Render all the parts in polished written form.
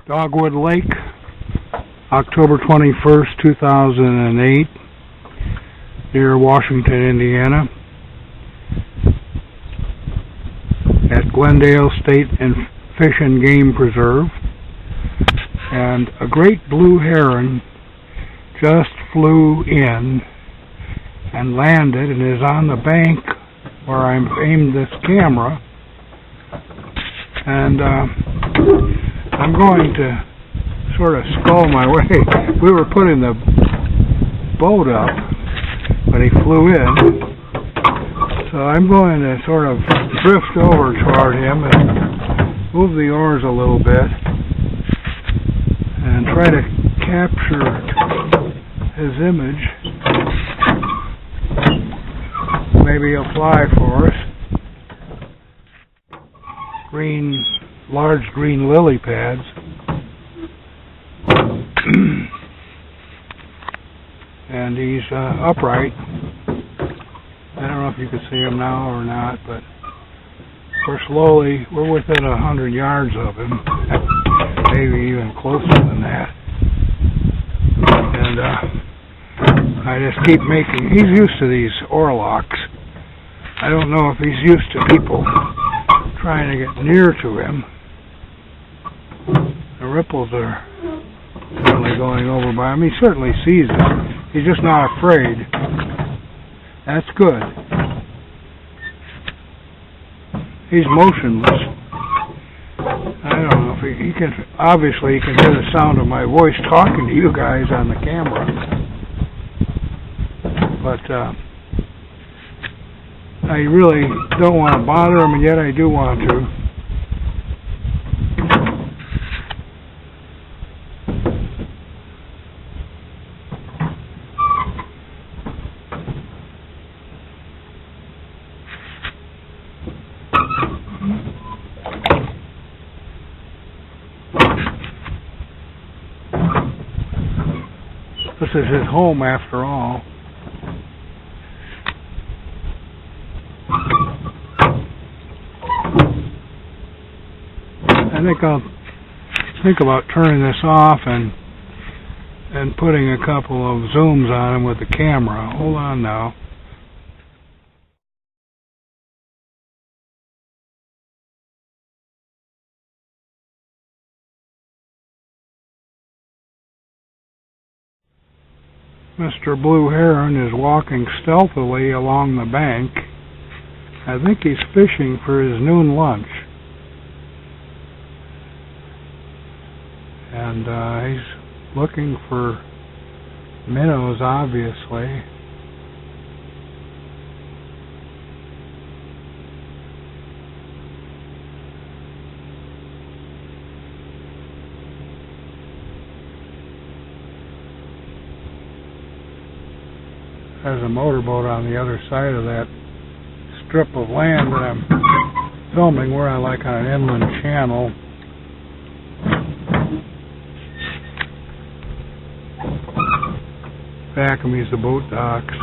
Dogwood Lake, October 21st, 2008, near Washington, Indiana, at Glendale State and Fish and Game Preserve. And a great blue heron just flew in and landed and is on the bank where I aimed this camera. And I'm going to sort of scull my way. We were putting the boat up when he flew in, so I'm going to sort of drift over toward him and move the oars a little bit and try to capture his image. Maybe he'll fly for us. Large green lily pads. And he's upright. I don't know if you can see him now or not, but we're within 100 yards of him, maybe even closer than that. And I just keep he's used to these oarlocks. I don't know if he's used to people trying to get near to him. The ripples are certainly going over by him. He certainly sees it. He's just not afraid. That's good. He's motionless. I don't know if he can. Obviously, he can hear the sound of my voice talking to you guys on the camera. But I really don't want to bother him, and yet I do want to. This is his home after all. I think I'll think about turning this off and putting a couple of zooms on him with the camera. Hold on now. Mr. Blue Heron is walking stealthily along the bank. I think he's fishing for his noon lunch. And he's looking for minnows, obviously. There's a motorboat on the other side of that strip of land that I'm filming. We're on like on an inland channel. Back of me is the boat docks.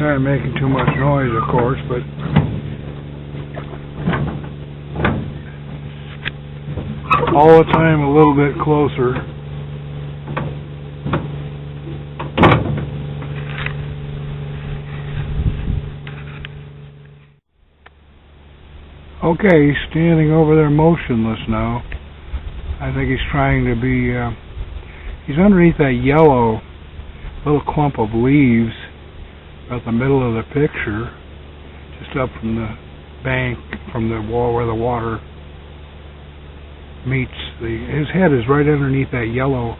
Not making too much noise, of course, but all the time a little bit closer. Okay, he's standing over there motionless now. I think he's trying to be, he's underneath that yellow little clump of leaves at the middle of the picture, just up from the bank, from the wall where the water meets his head is right underneath that yellow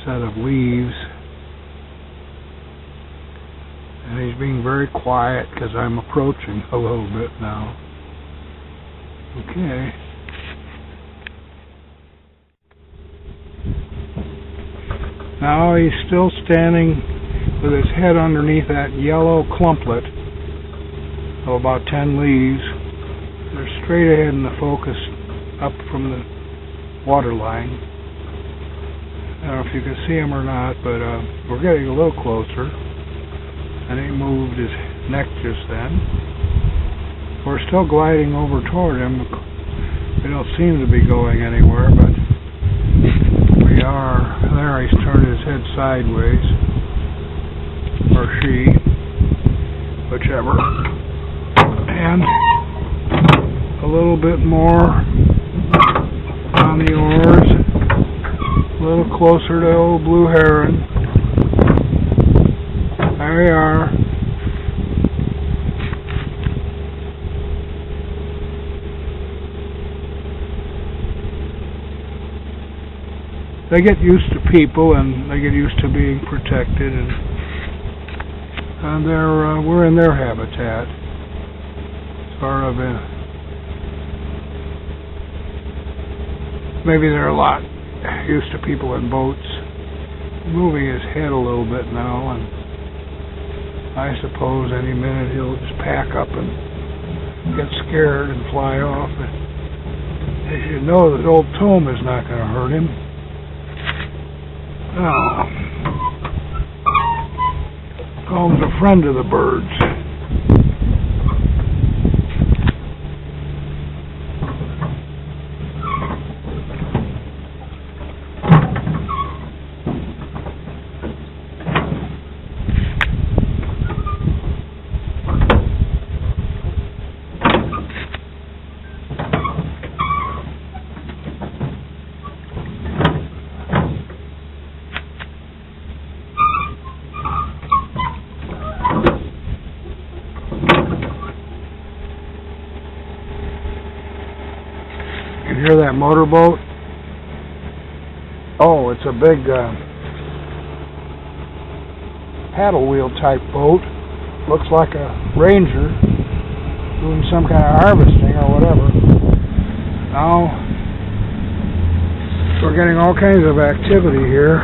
set of leaves. And he's being very quiet because I'm approaching a little bit now. Okay. Now he's still standing with his head underneath that yellow clumplet of about 10 leaves. They're straight ahead in the focus up from the water line. I don't know if you can see him or not, but we're getting a little closer. And he moved his neck just then. We're still gliding over toward him. We don't seem to be going anywhere, but we are. There, he's turned his head sideways. Or she. Whichever. And a little bit more on the oars. A little closer to old blue heron. There we are. They get used to people, and they get used to being protected, and we're in their habitat. Sort of maybe they're a lot used to people in boats. Moving his head a little bit now, and I suppose any minute he'll just pack up and get scared and fly off. But as you know, that old Tome is not going to hurt him. Tome's a friend of the birds. You hear that motorboat? Oh, it's a big paddle wheel type boat. Looks like a ranger doing some kind of harvesting or whatever. Now we're getting all kinds of activity here.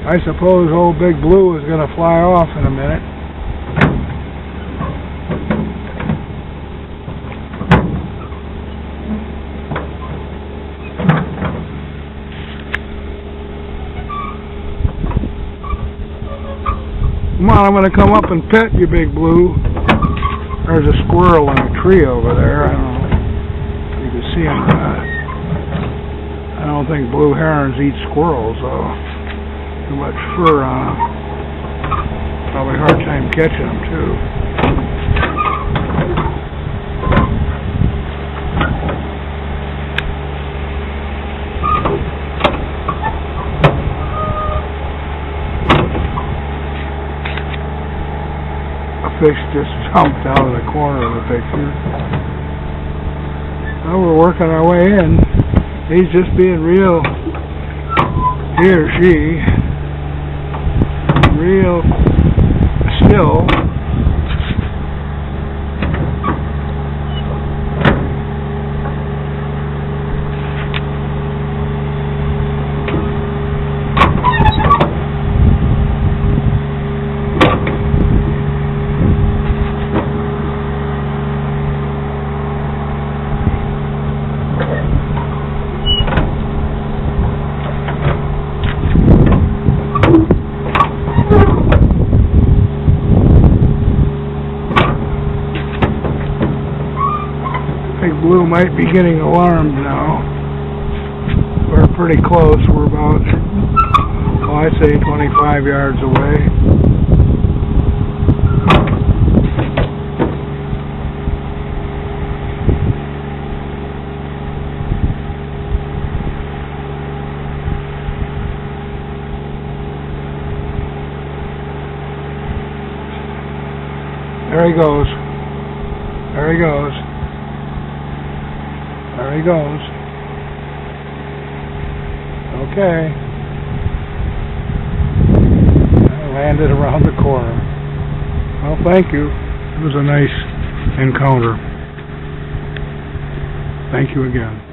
I suppose old Big Blue is going to fly off in a minute. Come on, I'm going to come up and pet you, Big Blue. There's a squirrel in a tree over there. I don't know if you can see him. I don't think blue herons eat squirrels, though. Too much fur on them. Probably a hard time catching them, too. Fish just jumped out of the corner of the picture. Well, we're working our way in. He's just being real, he or she, real still. Big Blue might be getting alarmed now. We're pretty close. We're about, well, I'd say 25 yards away. There he goes. There he goes. There he goes. Okay. I landed around the corner. Well, thank you. It was a nice encounter. Thank you again.